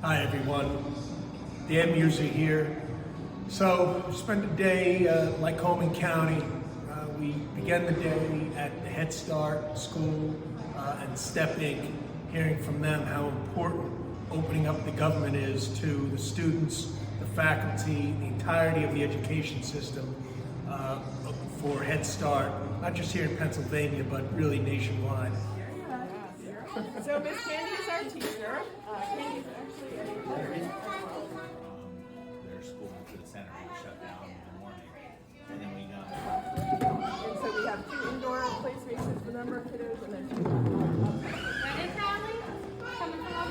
Hi everyone, Dan Meuser here. So, we spent a day like Lycoming County. We began the day at the Head Start school and Step Inc., hearing from them how important opening up the government is to the students, the faculty, the entirety of the education system for Head Start, not just here in Pennsylvania, but really nationwide. So Miss Candy is our teacher. Candy's actually a veteran. Their school to the center we shut down in the morning, and then we got. And so we have 2 indoor play spaces for number of kiddos, and then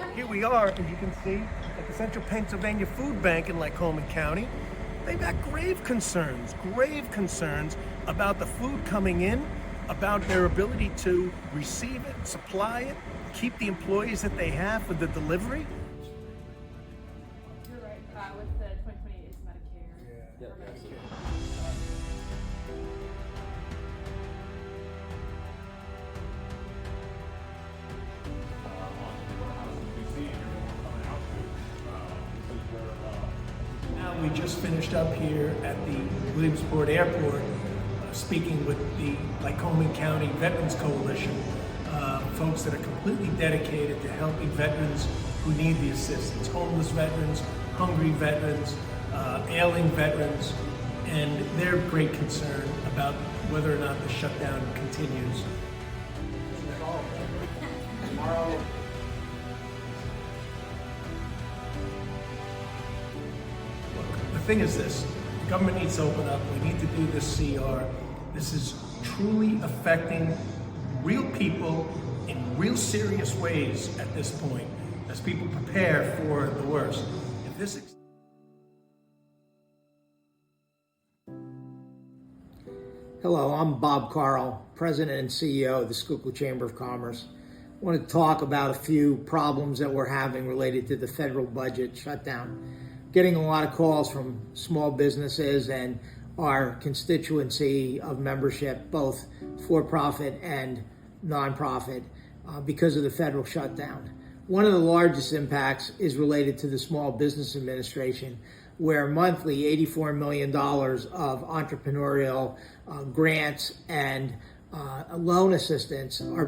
2 Here we are, as you can see, at the Central Pennsylvania Food Bank in Lycoming County. They've got grave concerns about the food coming in, about their ability to receive it, supply it, keep the employees that they have for the delivery. You're right. With the 2028, it's Medicare. Yep. Now we just finished up here at the Williamsport Airport, speaking with the Lycoming County Veterans Coalition, folks that are completely dedicated to helping veterans who need the assistance, homeless veterans, hungry veterans, ailing veterans, and their great concern about whether or not the shutdown continues. The thing is this, the government needs to open up, we need to do this CR. This is truly affecting real people in real serious ways at this point, as people prepare for the worst. If this Hello, I'm Bob Carl, President and CEO of the Schuylkill Chamber of Commerce. I want to talk about a few problems that we're having related to the federal budget shutdown. Getting a lot of calls from small businesses and our constituency of membership, both for-profit and nonprofit, because of the federal shutdown. One of the largest impacts is related to the Small Business Administration, where monthly $84 million of entrepreneurial grants and loan assistance were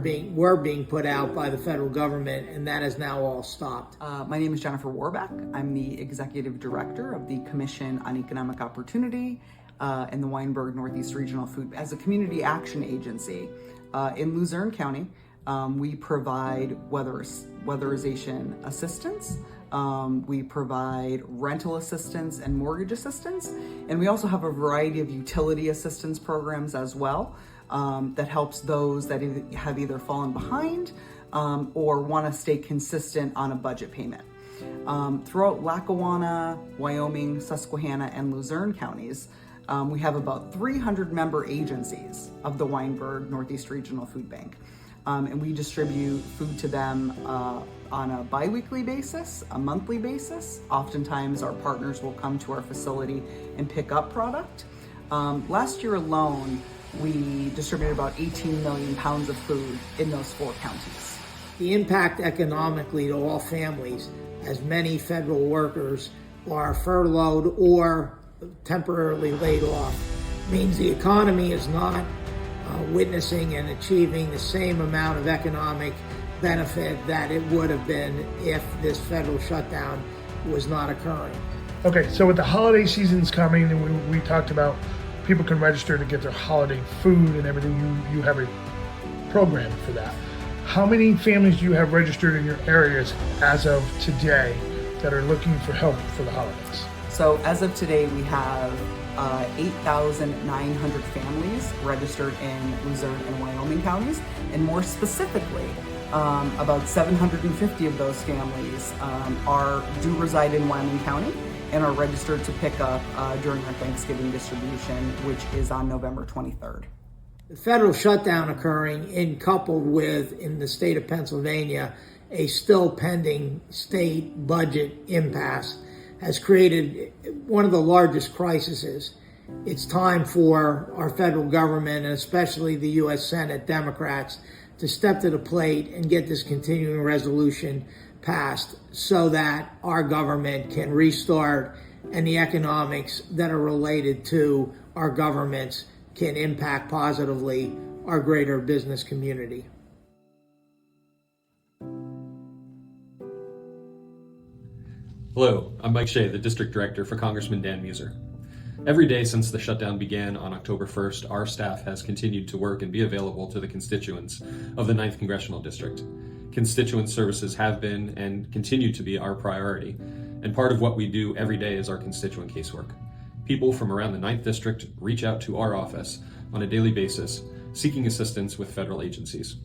being put out by the federal government, and that has now all stopped. My name is Jennifer Warbeck. I'm the Executive Director of the Commission on Economic Opportunity in the Weinberg Northeast Regional Food. As a community action agency in Luzerne County, we provide weatherization assistance. We provide rental assistance and mortgage assistance. And we also have a variety of utility assistance programs as well that helps those that have either fallen behind or want to stay consistent on a budget payment. Throughout Lackawanna, Wyoming, Susquehanna, and Luzerne counties, we have about 300 member agencies of the Weinberg Northeast Regional Food Bank. And we distribute food to them on a bi-weekly basis, a monthly basis. Oftentimes our partners will come to our facility and pick up product. Last year alone, we distributed about 18 million pounds of food in those 4 counties. The impact economically to all families, as many federal workers are furloughed or temporarily laid off, means the economy is not witnessing and achieving the same amount of economic benefit that it would have been if this federal shutdown was not occurring. Okay, so with the holiday seasons coming, and we talked about people can register to get their holiday food and everything, you have a program for that. How many families do you have registered in your areas as of today that are looking for help for the holidays? So as of today, we have 8,900 families registered in Luzerne and Wyoming counties, and more specifically, about 750 of those families do reside in Wyoming County and are registered to pick up during our Thanksgiving distribution, which is on November 23rd. The federal shutdown occurring, coupled with, in the state of Pennsylvania, a still pending state budget impasse, has created one of the largest crises. It's time for our federal government, and especially the U.S. Senate Democrats, to step to the plate and get this continuing resolution passed so that our government can restart and the economics that are related to our governments can impact positively our greater business community. Hello, I'm Mike Shea, the District Director for Congressman Dan Meuser. Every day since the shutdown began on October 1st, our staff has continued to work and be available to the constituents of the 9th Congressional District. Constituent services have been and continue to be our priority, and part of what we do every day is our constituent casework. People from around the 9th District reach out to our office on a daily basis, seeking assistance with federal agencies.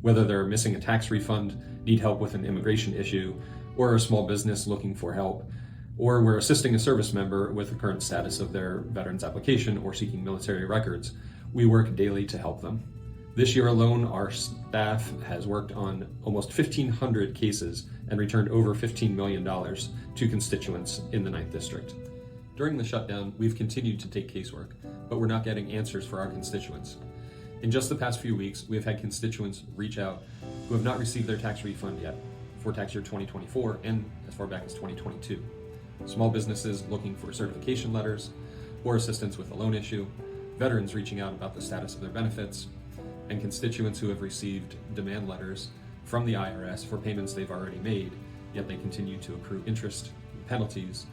Whether they're missing a tax refund, need help with an immigration issue, or a small business looking for help, or we're assisting a service member with the current status of their veterans application or seeking military records, we work daily to help them. This year alone, our staff has worked on almost 1,500 cases and returned over $15 million to constituents in the 9th District. During the shutdown, we've continued to take casework, but we're not getting answers for our constituents. In just the past few weeks, we have had constituents reach out who have not received their tax refund yet for tax year 2024 and as far back as 2022. Small businesses looking for certification letters or assistance with a loan issue, veterans reaching out about the status of their benefits, and constituents who have received demand letters from the IRS for payments they've already made, yet they continue to accrue interest and penalties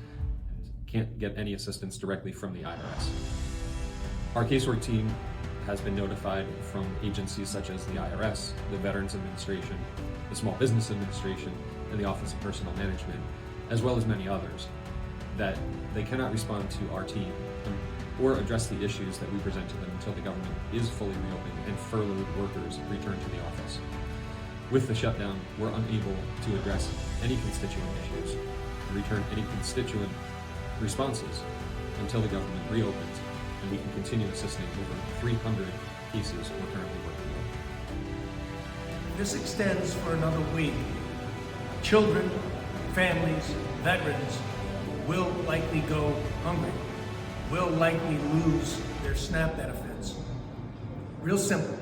and can't get any assistance directly from the IRS. Our casework team has been notified from agencies such as the IRS, the Veterans Administration, the Small Business Administration, and the Office of Personnel Management, as well as many others, that they cannot respond to our team or address the issues that we present to them until the government is fully reopened and furloughed workers return to the office. With the shutdown, we're unable to address any constituent issues and return any constituent responses until the government reopens and we can continue assisting over 300 cases we're currently working on. This extends for another week. Children, families, veterans will likely go hungry, will likely lose their SNAP benefits. Real simple.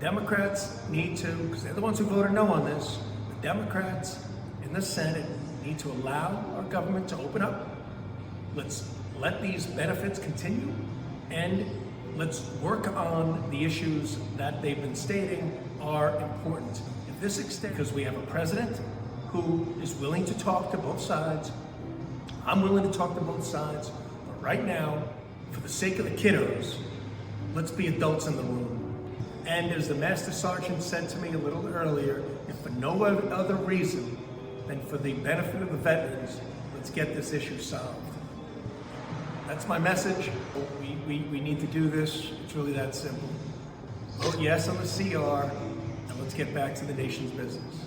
Democrats need to, because they're the ones who voted no on this, the Democrats in the Senate need to allow our government to open up. Let's let these benefits continue, and let's work on the issues that they've been stating are important. If this extends, because we have a president who is willing to talk to both sides, I'm willing to talk to both sides, but right now, for the sake of the kiddos, let's be adults in the room. And as the Master Sergeant said to me a little earlier, if for no other reason than for the benefit of the veterans, let's get this issue solved. That's my message. We need to do this. It's really that simple. Vote yes on the CR, and let's get back to the nation's business.